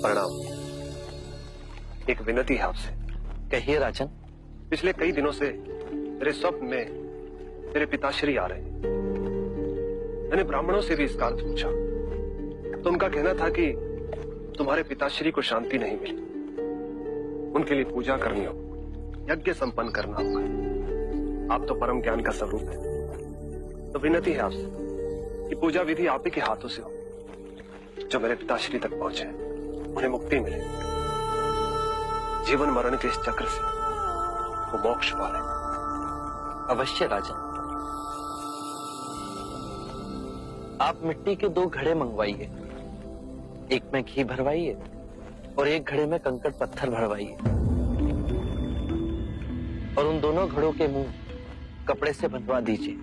प्रणाम। एक विनती है आपसे। कहिए राजन। पिछले कई दिनों से मेरे स्वप्न में मेरे पिताश्री आ रहे हैं। मैंने ब्राह्मणों से भी इसका अर्थ पूछा तो उनका कहना था कि तुम्हारे पिताश्री को शांति नहीं मिली, उनके लिए पूजा करनी हो, यज्ञ संपन्न करना होगा। आप तो परम ज्ञान का स्वरूप है, तो विनती है आपसे कि पूजा विधि आप ही के हाथों से हो, जो मेरे पिताश्री तक पहुंचे, उन्हें मुक्ति मिले, जीवन मरण के इस चक्र से वो मोक्ष पाले। अवश्य राजन। आप मिट्टी के 2 घड़े मंगवाइए, एक में घी भरवाइए और एक घड़े में कंकड़ पत्थर भरवाइए, और उन दोनों घड़ों के मुंह कपड़े से बंधवा दीजिए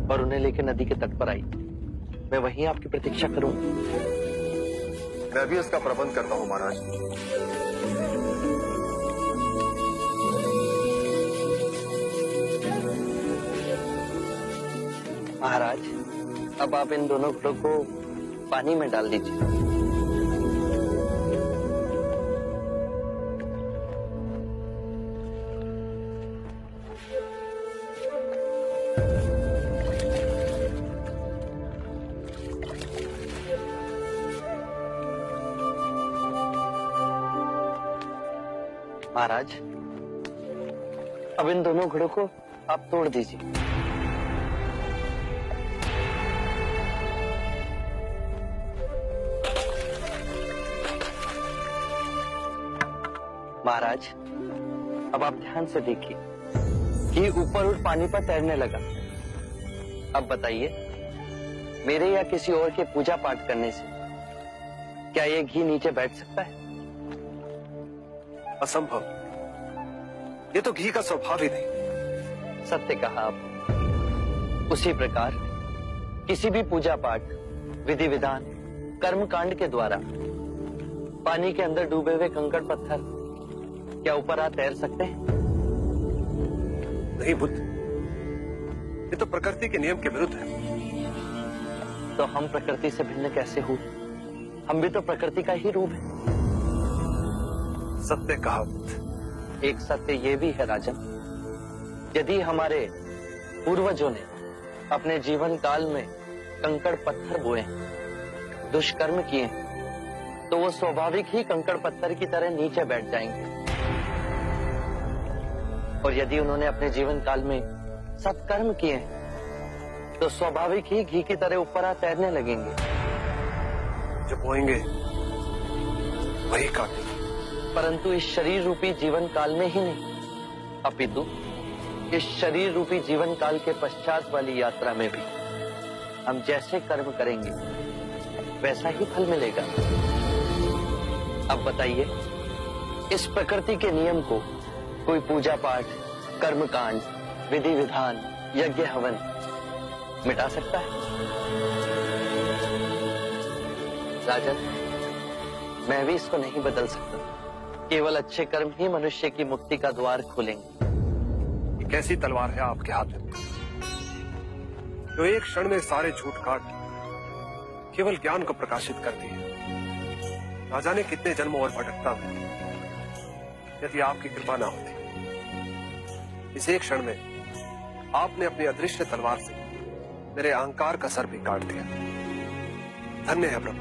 और उन्हें लेकर नदी के तट पर आइए। मैं वहीं आपकी प्रतीक्षा करूंगा। मैं भी इसका प्रबंध करता हूं महाराज। महाराज, अब आप इन दोनों घड़ों को पानी में डाल दीजिए। महाराज, अब इन दोनों घड़ों को आप तोड़ दीजिए। महाराज, अब आप ध्यान से देखिए कि ऊपर उठ पानी पर तैरने लगा। अब बताइए, मेरे या किसी और के पूजा पाठ करने से क्या ये घी नीचे बैठ सकता है? असंभव। ये तो घी का स्वभाव ही नहीं। सत्य कहा आप। उसी प्रकार किसी भी पूजा पाठ, विधि विधान, कर्म कांड के द्वारा पानी के अंदर डूबे हुए कंकड़ पत्थर क्या ऊपर आ तैर सकते हैं? नहीं बुद्ध, ये तो प्रकृति के नियम के विरुद्ध है। तो हम प्रकृति से भिन्न कैसे हुए? हम भी तो प्रकृति का ही रूप है। सत्य कहा बुद्ध। एक सत्य ये भी है राजन, यदि हमारे पूर्वजों ने अपने जीवन काल में कंकड़ पत्थर बोए, दुष्कर्म किए, तो वो स्वाभाविक ही कंकड़ पत्थर की तरह नीचे बैठ जाएंगे। और यदि उन्होंने अपने जीवन काल में सत्कर्म किए तो स्वाभाविक ही घी की तरह ऊपर आ तैरने लगेंगे। जो बोएंगे वही काटेंगे। परंतु इस शरीर रूपी जीवन काल में ही नहीं, अपितु इस शरीर रूपी जीवन काल के पश्चात वाली यात्रा में भी हम जैसे कर्म करेंगे वैसा ही फल मिलेगा। अब बताइए, इस प्रकृति के नियम को कोई पूजा पाठ, कर्मकांड, विधि विधान, यज्ञ हवन मिटा सकता है? राजन, मैं भी इसको नहीं बदल सकता। केवल अच्छे कर्म ही मनुष्य की मुक्ति का द्वार खोलेंगे। कैसी तलवार है आपके हाथ में, जो एक क्षण में सारे झूठ काट केवल ज्ञान को प्रकाशित करती है। ना जाने कितने जन्मों और भटकता में यदि आपकी कृपा ना होती। इस एक क्षण में आपने अपनी अदृश्य तलवार से मेरे अहंकार का सर भी काट दिया। धन्य है प्रभु।